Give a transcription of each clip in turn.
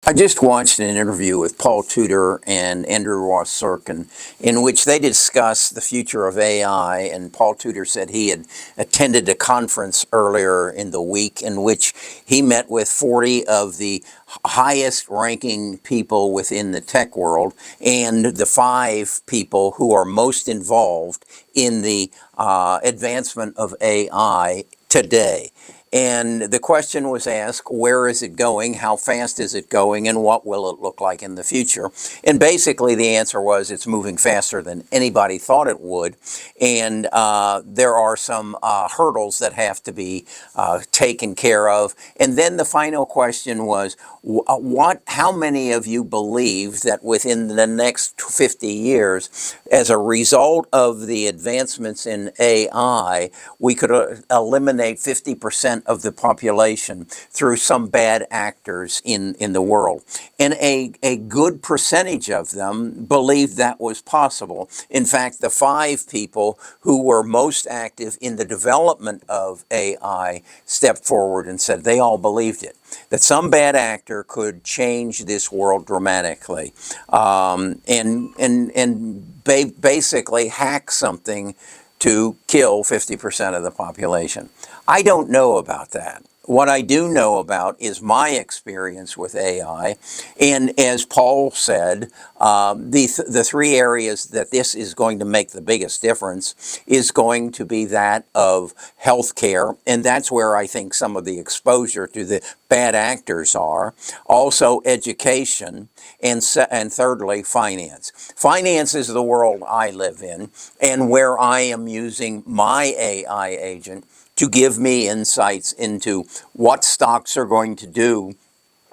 I just watched an interview with Paul Tudor and Andrew Ross Sorkin in which they discussed the future of AI. And Paul Tudor said he had attended a conference earlier in the week in which he met with 40 of the highest ranking people within the tech world and the 5 people who are most involved in the advancement of AI today. And the question was asked, where is it going? How fast is it going? And what will it look like in the future? And basically the answer was it's moving faster than anybody thought it would. And there are some hurdles that have to be taken care of. And then the final question was, how many of you believe that within the next 50 years, as a result of the advancements in AI, we could eliminate 50% of the population through some bad actors in the world? And a good percentage of them believed that was possible. In fact, the 5 people who were most active in the development of AI stepped forward and said they all believed it, that some bad actor could change this world dramatically, and basically hack something to kill 50% of the population. I don't know about that. What I do know about is my experience with AI. And as Paul said, the 3 areas that this is going to make the biggest difference is going to be that of healthcare. And that's where I think some of the exposure to the bad actors are. Also education. And thirdly, finance. Finance is the world I live in and where I am using my AI agent to give me insights into what stocks are going to do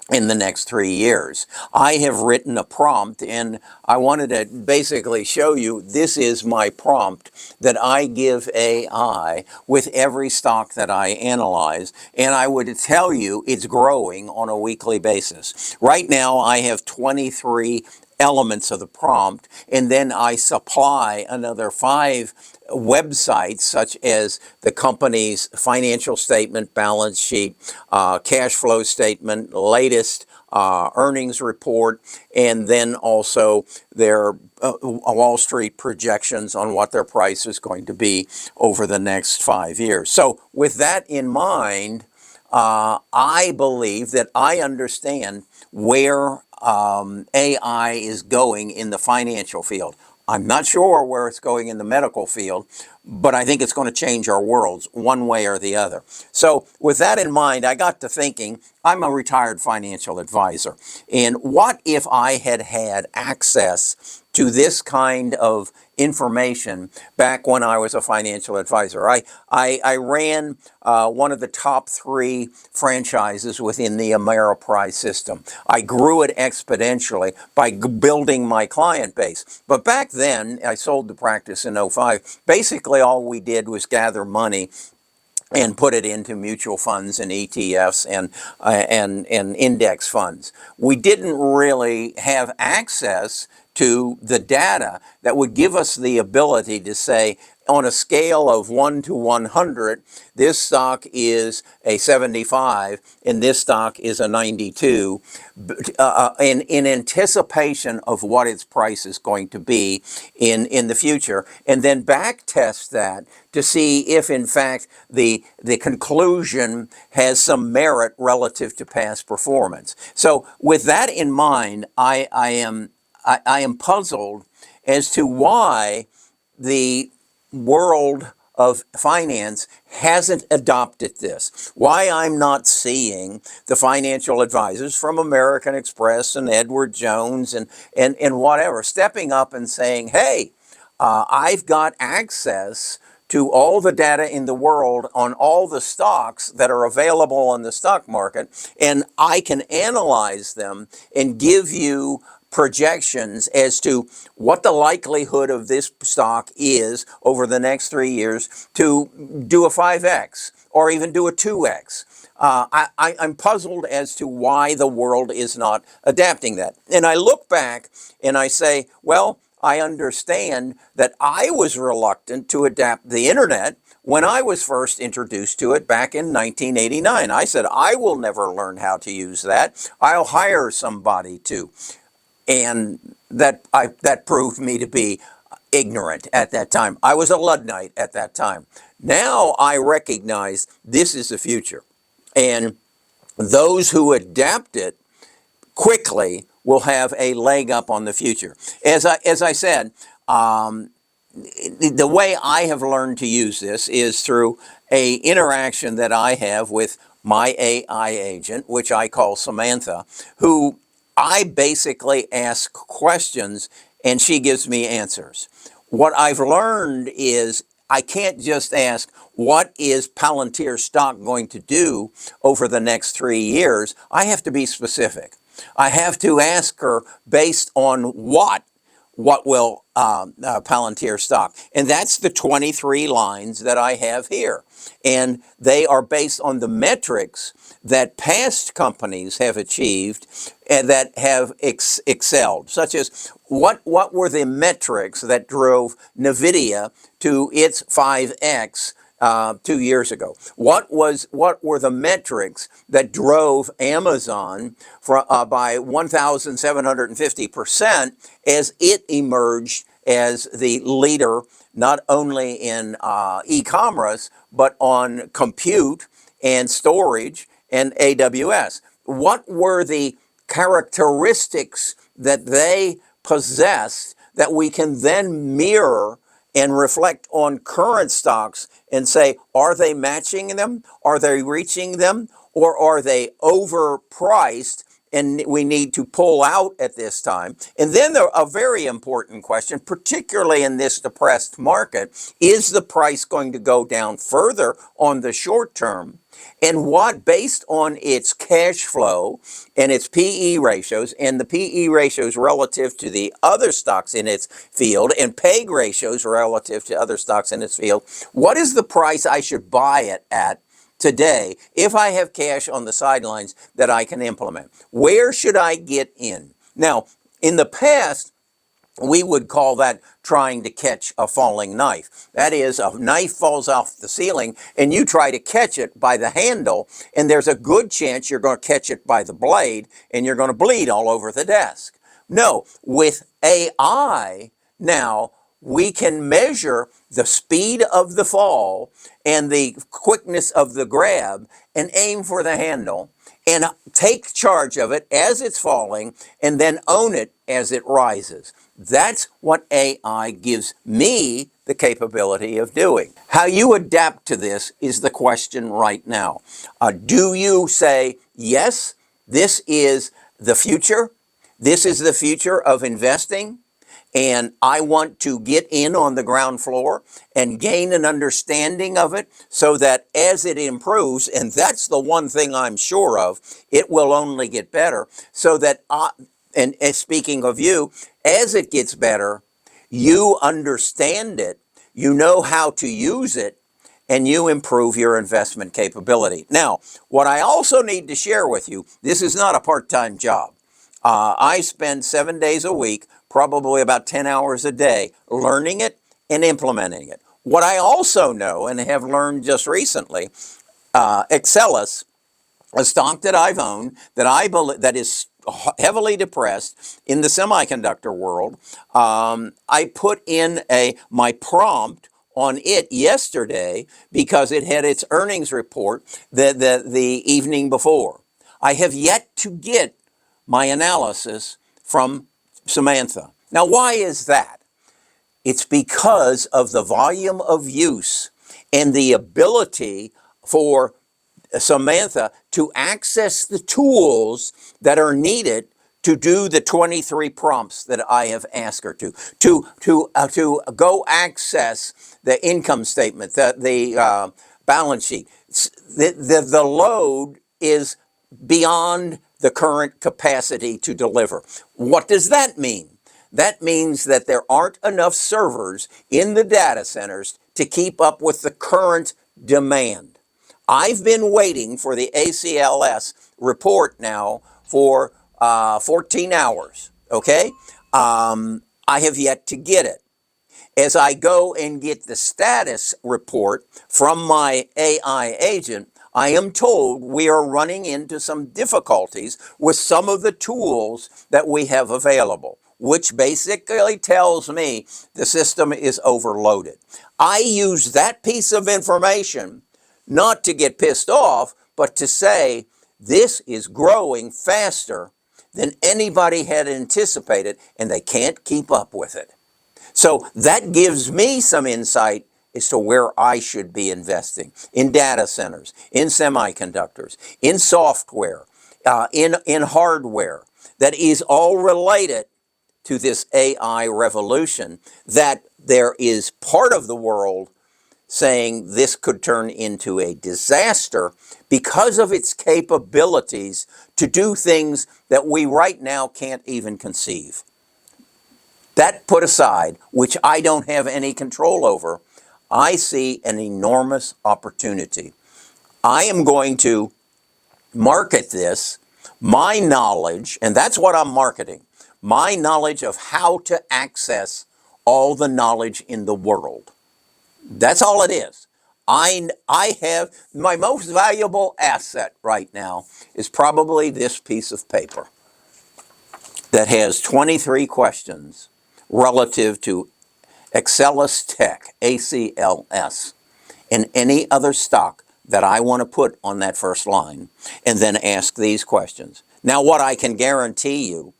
in the next 3 years. I have written a prompt, and I wanted to basically show you this is my prompt that I give AI with every stock that I analyze, and I would tell you it's growing on a weekly basis. Right now, I have 23 elements of the prompt, and then I supply another 5 websites, such as the company's financial statement, balance sheet, cash flow statement, latest earnings report, and then also their Wall Street projections on what their price is going to be over the next 5 years. So with that in mind, I believe that I understand where AI is going in the financial field. I'm not sure where it's going in the medical field, but I think it's going to change our worlds one way or the other. So with that in mind, I got to thinking, I'm a retired financial advisor. And what if I had had access to this kind of information back when I was a financial advisor? I ran one of the top 3 franchises within the Ameriprise system. I grew it exponentially by building my client base. But back then, I sold the practice in '05. Basically, all we did was gather money and put it into mutual funds and ETFs and index funds. We didn't really have access to the data that would give us the ability to say, on a scale of 1 to 100, this stock is a 75 and this stock is a 92, in anticipation of what its price is going to be in the future, and then back test that to see if in fact the conclusion has some merit relative to past performance. So with that in mind, I am puzzled as to why the world of finance hasn't adopted this. Why I'm not seeing the financial advisors from American Express and Edward Jones and whatever stepping up and saying, hey, I've got access to all the data in the world on all the stocks that are available on the stock market, and I can analyze them and give you projections as to what the likelihood of this stock is over the next 3 years to do a 5x or even do a 2x. I'm puzzled as to why the world is not adapting that. And I look back and I say, well, I understand that I was reluctant to adapt the internet when I was first introduced to it back in 1989. I said, I will never learn how to use that. I'll hire somebody to. And that proved me to be ignorant at that time. I was a Luddite at that time. Now I recognize this is the future. And those who adapt it quickly will have a leg up on the future. As I said, the way I have learned to use this is through a interaction that I have with my AI agent, which I call Semantha, who I basically ask questions and she gives me answers. What I've learned is I can't just ask, what is Palantir stock going to do over the next 3 years? I have to be specific. I have to ask her based on what will Palantir stock. And that's the 23 lines that I have here. And they are based on the metrics that past companies have achieved and that have excelled, such as what were the metrics that drove NVIDIA to its 5x 2 years ago? What were the metrics that drove Amazon by 1,750% as it emerged as the leader not only in e-commerce but on compute and storage and AWS? What were the characteristics that they possessed that we can then mirror and reflect on current stocks and say, are they matching them? Are they reaching them? Or are they overpriced and we need to pull out at this time? And then a very important question, particularly in this depressed market, is the price going to go down further on the short term? And what, based on its cash flow and its PE ratios, and the PE ratios relative to the other stocks in its field, and PEG ratios relative to other stocks in its field, what is the price I should buy it at today if I have cash on the sidelines that I can implement? Where should I get in? Now, in the past, we would call that trying to catch a falling knife. That is, a knife falls off the ceiling and you try to catch it by the handle, and there's a good chance you're going to catch it by the blade and you're going to bleed all over the desk. No, with AI now, we can measure the speed of the fall and the quickness of the grab and aim for the handle and take charge of it as it's falling and then own it as it rises. That's what AI gives me the capability of doing. How you adapt to this is the question right now. Do you say, yes, this is the future? This is the future of investing, and I want to get in on the ground floor and gain an understanding of it so that as it improves, and that's the one thing I'm sure of, it will only get better, so that, and speaking of you, as it gets better, you understand it, you know how to use it, and you improve your investment capability. Now, what I also need to share with you, this is not a part-time job. I spend 7 days a week, probably about 10 hours a day, learning it and implementing it. What I also know and have learned just recently, Excelis, a stock that I've owned that I believe that is heavily depressed in the semiconductor world, I put in my prompt on it yesterday because it had its earnings report the evening before. I have yet to get my analysis from Semantha. Now, why is that? It's because of the volume of use and the ability for Semantha to access the tools that are needed to do the 23 prompts that I have asked her to go access the income statement, the balance sheet. The load is beyond the current capacity to deliver. What does that mean? That means that there aren't enough servers in the data centers to keep up with the current demand. I've been waiting for the ACLS report now for 14 hours, okay? I have yet to get it. As I go and get the status report from my AI agent, I am told we are running into some difficulties with some of the tools that we have available, which basically tells me the system is overloaded. I use that piece of information not to get pissed off, but to say this is growing faster than anybody had anticipated, and they can't keep up with it. So that gives me some insight as to where I should be investing in data centers, in semiconductors, in software, in hardware that is all related to this AI revolution, that there is part of the world saying this could turn into a disaster because of its capabilities to do things that we right now can't even conceive. That put aside, which I don't have any control over, I see an enormous opportunity. I am going to market this, my knowledge, and that's what I'm marketing, my knowledge of how to access all the knowledge in the world. That's all it is. I have my most valuable asset right now is probably this piece of paper that has 23 questions relative to Axcelis Tech, ACLS, and any other stock that I want to put on that first line, and then ask these questions. Now, what I can guarantee you,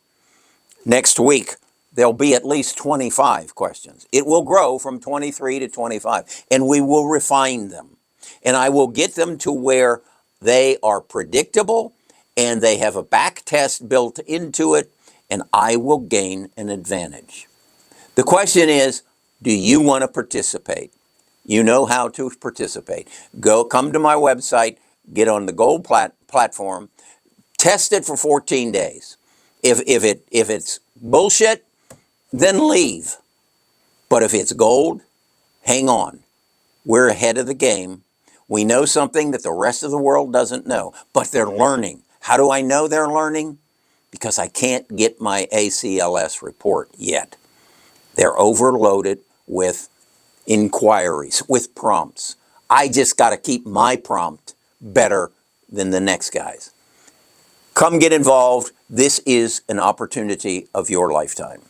next week, there'll be at least 25 questions. It will grow from 23 to 25, and we will refine them. And I will get them to where they are predictable, and they have a back test built into it, and I will gain an advantage. The question is, do you want to participate? You know how to participate. Come to my website, get on the gold platform, test it for 14 days. If it's bullshit, then leave. But if it's gold, hang on. We're ahead of the game. We know something that the rest of the world doesn't know, but they're learning. How do I know they're learning? Because I can't get my ACLS report yet. They're overloaded with inquiries, with prompts. I just got to keep my prompt better than the next guy's. Come get involved. This is an opportunity of your lifetime.